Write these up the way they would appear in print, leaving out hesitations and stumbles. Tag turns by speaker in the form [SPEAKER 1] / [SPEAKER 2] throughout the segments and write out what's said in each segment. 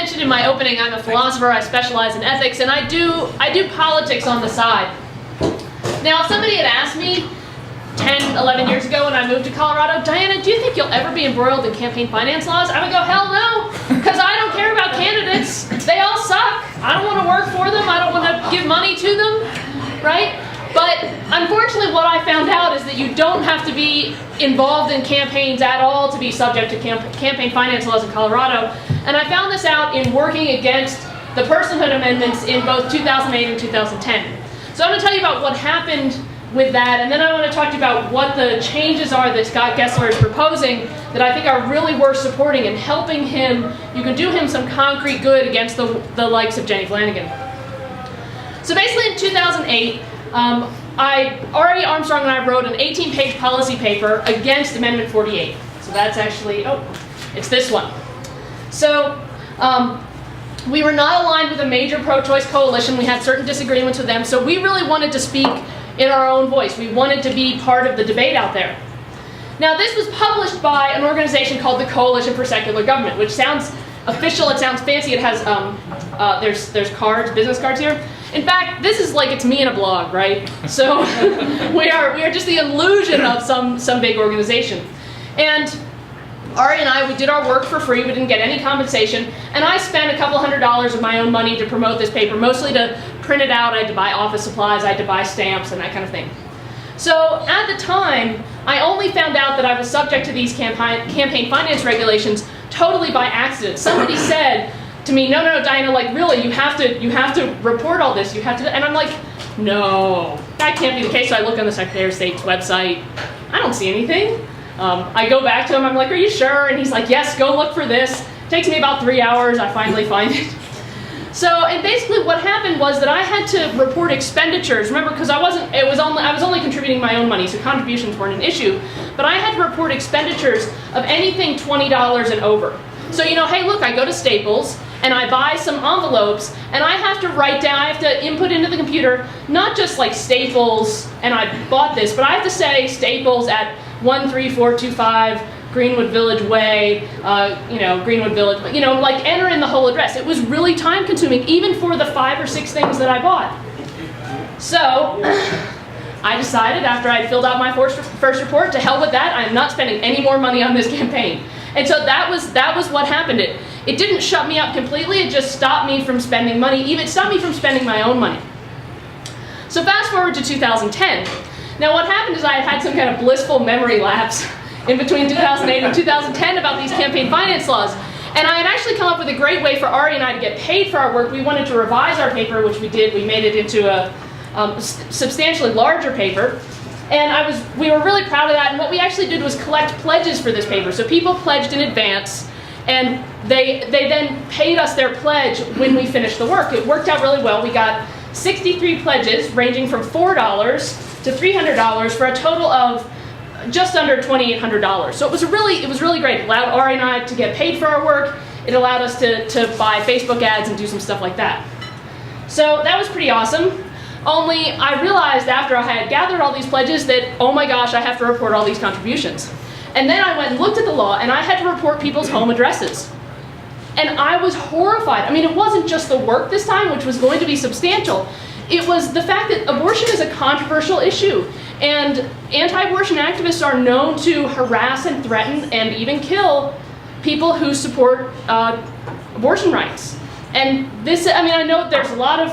[SPEAKER 1] mentioned in my opening, I'm a philosopher, I specialize in ethics, and I do politics on the side. Now, if somebody had asked me 10, 11 years ago when I moved to Colorado, Diana, do you think you'll ever be embroiled in campaign finance laws? I would go, hell no, because I don't care about candidates. They all suck. I don't want to work for them. I don't want to give money to them, right? But unfortunately, what I found out is that you don't have to be involved in campaigns at all to be subject to campaign finance laws in Colorado. And I found this out in working against the personhood amendments in both 2008 and 2010. So I'm going to tell you about what happened with that, and then I want to talk to you about what the changes are that Scott Gessler is proposing that I think are really worth supporting and helping him. You can do him some concrete good against the likes of Jenny Flanagan. So basically in 2008, Ari Armstrong and I wrote an 18-page policy paper against Amendment 48. So that's actually, it's this one. So we were not aligned with a major pro-choice coalition. We had certain disagreements with them, so we really wanted to speak in our own voice. We wanted to be part of the debate out there. Now, this was published by an organization called the Coalition for Secular Government, which sounds official, it sounds fancy. It has, there's cards, business cards here. In fact, this is like it's me in a blog, right? So we are just the illusion of some big organization. And Ari and I, we did our work for free. We didn't get any compensation. And I spent a couple $100s of my own money to promote this paper, mostly to print it out. I had to buy office supplies. I had to buy stamps and that kind of thing. So at the time, I only found out that I was subject to these campaign finance regulations totally by accident. Somebody said to me, no, Diana, like really, you have to report all this. You have to, and I'm like, no, that can't be the case. So I look on the Secretary of State's website. I don't see anything. I go back to him, I'm like, are you sure? And he's like, yes, go look for this. It takes me about 3 hours, I finally find it. So, and basically what happened was that I had to report expenditures, remember, because I was only contributing my own money, so contributions weren't an issue, but I had to report expenditures of anything $20 and over. So, you know, hey, look, I go to Staples, and I buy some envelopes, and I have to write down, I have to input into the computer, not just like Staples, and I bought this, but I have to say Staples at 13425 Greenwood Village Way, Greenwood Village, like enter in the whole address. It was really time consuming, even for the 5 or 6 things that I bought. So I decided after I filled out my first report, to hell with that, I'm not spending any more money on this campaign. And so that was what happened. It didn't shut me up completely, it just stopped me from spending money, even stopped me from spending my own money. So fast forward to 2010. Now what happened is I had some kind of blissful memory lapse in between 2008 and 2010 about these campaign finance laws. And I had actually come up with a great way for Ari and I to get paid for our work. We wanted to revise our paper, which we did. We made it into a substantially larger paper. And we were really proud of that. And what we actually did was collect pledges for this paper. So people pledged in advance, and they then paid us their pledge when we finished the work. It worked out really well. We got 63 pledges ranging from $4 to $300 for a total of just under $2,800. So it was really great. It allowed Ari and I to get paid for our work. It allowed us to buy Facebook ads and do some stuff like that. So that was pretty awesome. Only I realized after I had gathered all these pledges that, oh my gosh, I have to report all these contributions. And then I went and looked at the law, and I had to report people's home addresses. And I was horrified. I mean, it wasn't just the work this time, which was going to be substantial. It was the fact that abortion is a controversial issue. And anti-abortion activists are known to harass and threaten and even kill people who support abortion rights. And this, I mean, I know there's a lot of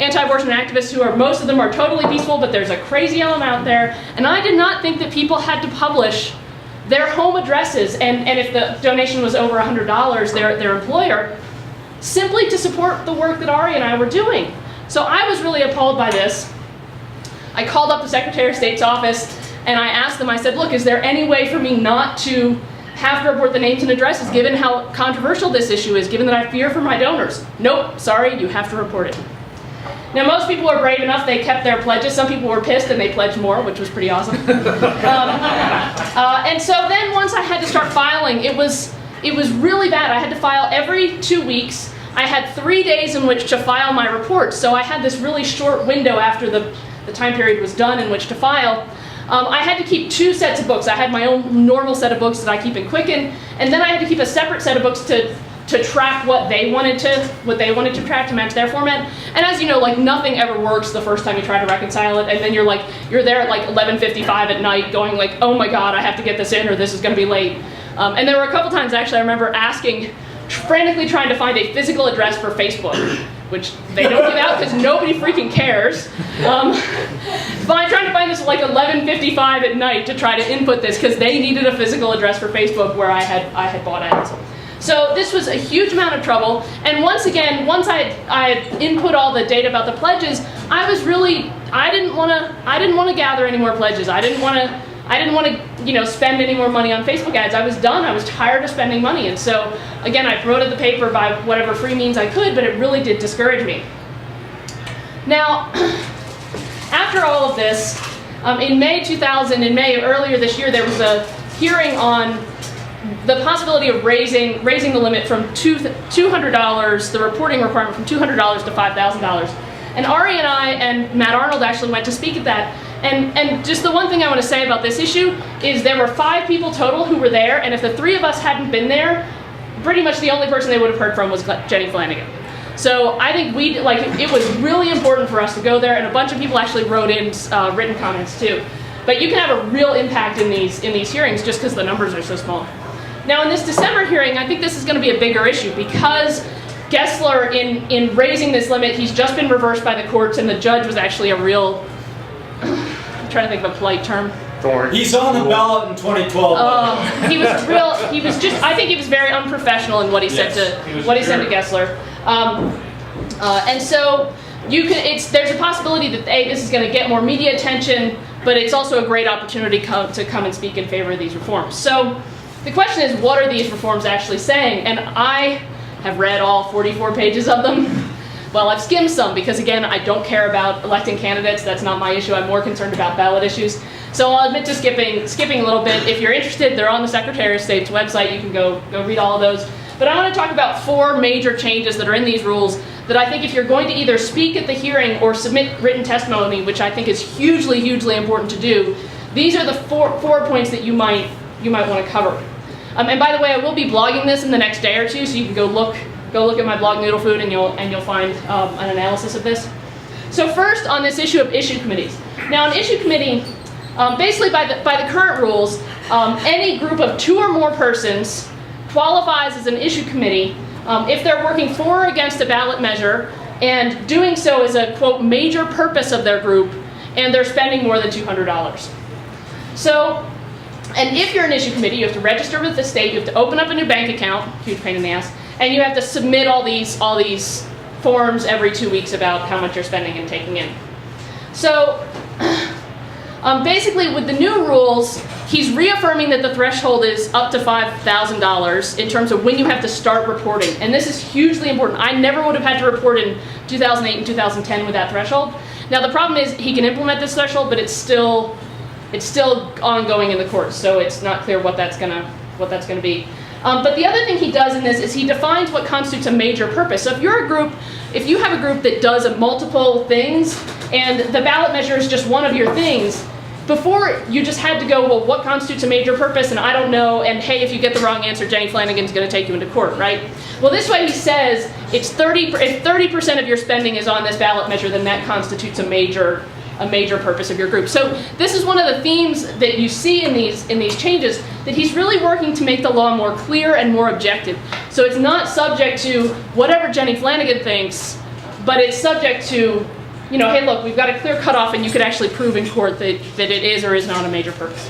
[SPEAKER 1] anti-abortion activists who most of them are totally peaceful, but there's a crazy element out there. And I did not think that people had to publish their home addresses, and if the donation was over $100, their employer, simply to support the work that Ari and I were doing. So I was really appalled by this. I called up the Secretary of State's office, and I asked them, I said, look, is there any way for me not to have to report the names and addresses, given how controversial this issue is, given that I fear for my donors? Nope, sorry, you have to report it. Now, most people were brave enough, they kept their pledges. Some people were pissed and they pledged more, which was pretty awesome. And so then once I had to start filing, it was really bad. I had to file every 2 weeks. I had 3 days in which to file my reports. So I had this really short window after the time period was done in which to file. I had to keep 2 sets of books. I had my own normal set of books that I keep in Quicken, and then I had to keep a separate set of books to to track what they wanted to track to match their format. And as you know, like nothing ever works the first time you try to reconcile it, and then you're there at like 11:55 at night going like, oh my god, I have to get this in or this is going to be late. And there were a couple times actually I remember frantically trying to find a physical address for Facebook, which they don't give out because nobody freaking cares. Trying to find this at like 11:55 at night to try to input this because they needed a physical address for Facebook where I had bought ads. So this was a huge amount of trouble, and once I had input all the data about the pledges, I didn't want to gather any more pledges. I didn't want to spend any more money on Facebook ads. I was done. I was tired of spending money, and so again I promoted the paper by whatever free means I could, but it really did discourage me. Now, after all of this, in May earlier this year, there was a hearing on the possibility of raising the limit from $200, the reporting requirement from $200 to $5,000. And Ari and I and Matt Arnold actually went to speak at that. And just the one thing I want to say about this issue is there were 5 people total who were there, and if the 3 of us hadn't been there, pretty much the only person they would have heard from was Jenny Flanagan. So I think it was really important for us to go there, and a bunch of people actually wrote in written comments too. But you can have a real impact in these hearings just because the numbers are so small. Now in this December hearing, I think this is going to be a bigger issue because Gessler, in raising this limit, he's just been reversed by the courts, and the judge was actually a real, I'm trying to think of a polite term.
[SPEAKER 2] Thorn.
[SPEAKER 3] He's on the ballot in 2012.
[SPEAKER 1] I think he was very unprofessional in what he said to Gessler. And so there's a possibility that this is going to get more media attention, but it's also a great opportunity to come and speak in favor of these reforms. So the question is, what are these reforms actually saying? And I have read all 44 pages of them. Well, I've skimmed some because, again, I don't care about electing candidates. That's not my issue. I'm more concerned about ballot issues. So I'll admit to skipping a little bit. If you're interested, they're on the Secretary of State's website. You can go read all of those. But I want to talk about 4 major changes that are in these rules that I think if you're going to either speak at the hearing or submit written testimony, which I think is hugely, hugely important to do, these are the four points that you might want to cover. And by the way, I will be blogging this in the next day or two, so you can go look at my blog Noodle Food, and you'll find an analysis of this. So first, on this issue of issue committees. Now, an issue committee, basically by the current rules, any group of 2 or more persons qualifies as an issue committee if they're working for or against a ballot measure, and doing so is a, quote, major purpose of their group, and they're spending more than $200. So, and if you're an issue committee, you have to register with the state, you have to open up a new bank account, huge pain in the ass, and you have to submit all these forms every 2 weeks about how much you're spending and taking in. So basically with the new rules, he's reaffirming that the threshold is up to $5,000 in terms of when you have to start reporting. And this is hugely important. I never would have had to report in 2008 and 2010 with that threshold. Now the problem is he can implement this threshold, but it's still ongoing in the courts, so it's not clear what that's gonna be. But the other thing he does in this is he defines what constitutes a major purpose. So if you have a group that does multiple things, and the ballot measure is just one of your things, before you just had to go, well, what constitutes a major purpose, and I don't know, and hey, if you get the wrong answer, Jenny Flanagan's going to take you into court, right? Well, this way he says if 30% of your spending is on this ballot measure, then that constitutes a major purpose of your group. So this is one of the themes that you see in these changes, that he's really working to make the law more clear and more objective. So it's not subject to whatever Jenny Flanagan thinks, but it's subject to, hey, look, we've got a clear cutoff, and you could actually prove in court that it is or is not a major purpose.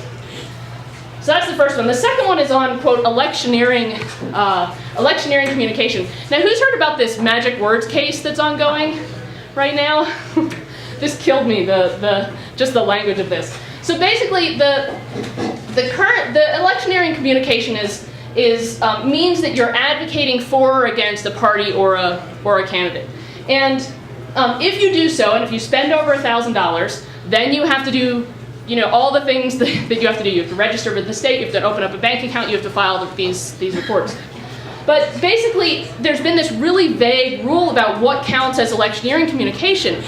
[SPEAKER 1] So that's the first one. The second one is on, quote, electioneering communication. Now, who's heard about this magic words case that's ongoing right now? This killed me, just the language of this. So basically, the electioneering communication means that you're advocating for or against a party or a candidate. And if you do so, and if you spend over $1,000, then you have to do, all the things that you have to do. You have to register with the state. You have to open up a bank account. You have to file these reports. But basically, there's been this really vague rule about what counts as electioneering communication.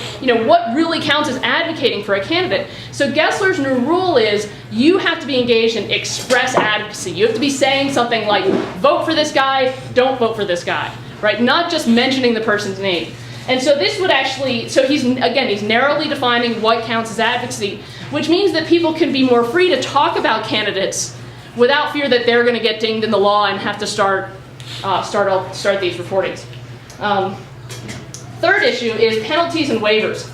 [SPEAKER 1] What really counts as advocating for a candidate. So Gessler's new rule is you have to be engaged in express advocacy. You have to be saying something like, vote for this guy, don't vote for this guy, right? Not just mentioning the person's name. And so this would actually, so he's narrowly defining what counts as advocacy, which means that people can be more free to talk about candidates without fear that they're going to get dinged in the law and have to start these reportings. Third issue is penalties and waivers.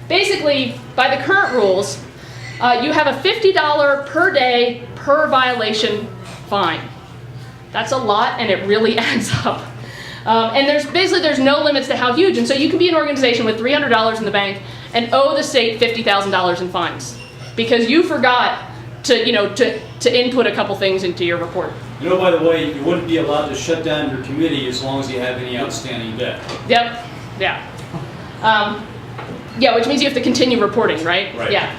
[SPEAKER 1] Basically, by the current rules, you have a $50 per day per violation fine. That's a lot, and it really adds up. And there's no limits to how huge, and so you can be an organization with $300 in the bank and owe the state $50,000 in fines because you forgot to input a couple things into your report.
[SPEAKER 3] By the way, you wouldn't be allowed to shut down your committee as long as you have any outstanding debt.
[SPEAKER 1] Yep. Yeah. Which means you have to continue reporting, right?
[SPEAKER 3] Right.
[SPEAKER 1] Yeah.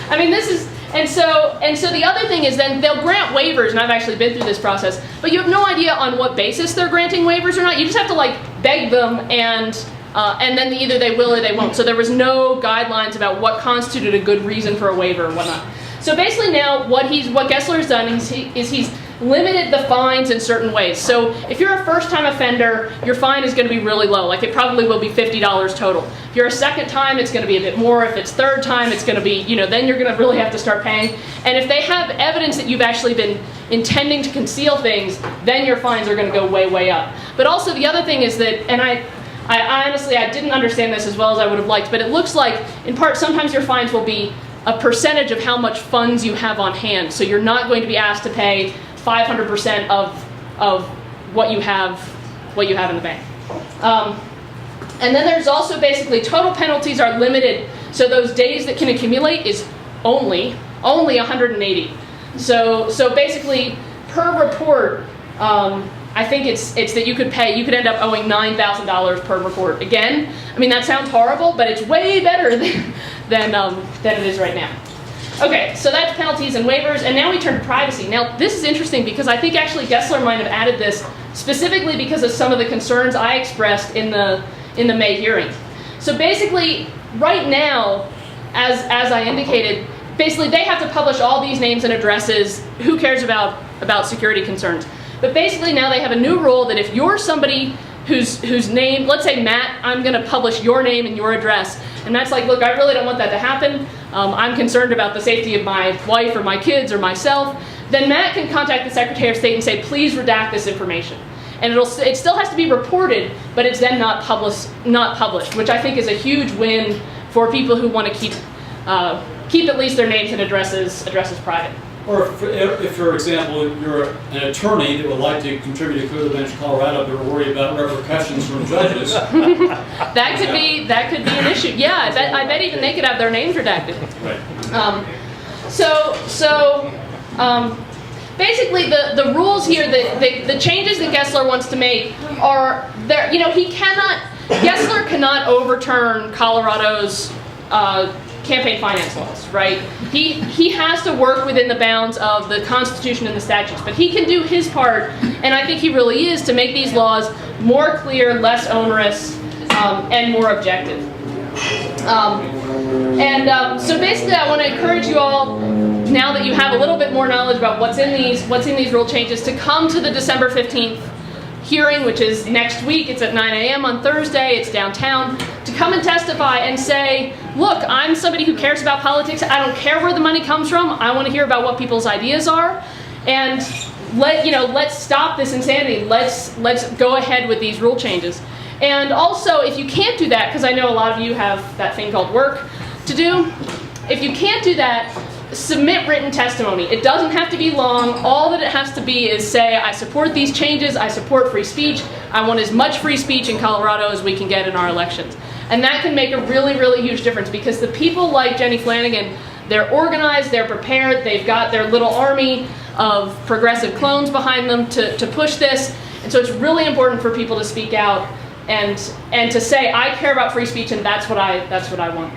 [SPEAKER 1] I mean, this is, and so the other thing is then they'll grant waivers, and I've actually been through this process, but you have no idea on what basis they're granting waivers or not. You just have to beg them, and then either they will or they won't. So there was no guidelines about what constituted a good reason for a waiver and whatnot. So basically now what Gessler has done is he's limited the fines in certain ways. So if you're a first-time offender, your fine is going to be really low. It probably will be $50 total. If you're a second time, it's going to be a bit more. If it's third time, it's going to be, then you're going to really have to start paying. And if they have evidence that you've actually been intending to conceal things, then your fines are going to go way, way up. But also the other thing is that, and I honestly, I didn't understand this as well as I would have liked, but it looks like, in part, sometimes your fines will be a percentage of how much funds you have on hand. So you're not going to be asked to pay 500% of what you have in the bank. And then there's also basically total penalties are limited. So those days that can accumulate is only 180. So basically per report, I think it's that you could end up owing $9,000 per report. Again, I mean that sounds horrible, but it's way better than it is right now. Okay, so that's penalties and waivers, and now we turn to privacy. Now, this is interesting because I think actually Gessler might have added this specifically because of some of the concerns I expressed in the May hearing. So basically, right now, as I indicated, basically they have to publish all these names and addresses. Who cares about security concerns? But basically now they have a new rule that if you're somebody whose name, let's say Matt, I'm going to publish your name and your address. And Matt's like, look, I really don't want that to happen. I'm concerned about the safety of my wife or my kids or myself. Then Matt can contact the Secretary of State and say, please redact this information. And it still has to be reported, but it's then not published, which I think is a huge win for people who want to keep at least their names and addresses private.
[SPEAKER 3] Or if, for example, you're an attorney that would like to contribute to Clear the Bench Colorado, but worry about repercussions from judges.
[SPEAKER 1] that could be an issue. Yeah, I bet even they could have their names redacted.
[SPEAKER 3] Right.
[SPEAKER 1] Basically, the rules here, the changes that Gessler wants to make are there. Gessler cannot overturn Colorado's campaign finance laws, right? He has to work within the bounds of the Constitution and the statutes, but he can do his part, and I think he really is, to make these laws more clear, less onerous, and more objective. So basically, I want to encourage you all, now that you have a little bit more knowledge about what's in these rule changes, to come to the December 15th hearing, which is next week. It's at 9 a.m. on Thursday. It's downtown. To come and testify and say, look, I'm somebody who cares about politics. I don't care where the money comes from. I want to hear about what people's ideas are. And let's stop this insanity. Let's go ahead with these rule changes. And also, if you can't do that, because I know a lot of you have that thing called work to do, if you can't do that, submit written testimony. It doesn't have to be long. All that it has to be is say, I support these changes, I support free speech, I want as much free speech in Colorado as we can get in our elections. And that can make a really, really huge difference, because the people like Jenny Flanagan, they're organized, they're prepared, they've got their little army of progressive clones behind them to push this. And so it's really important for people to speak out and to say, I care about free speech and that's what I want.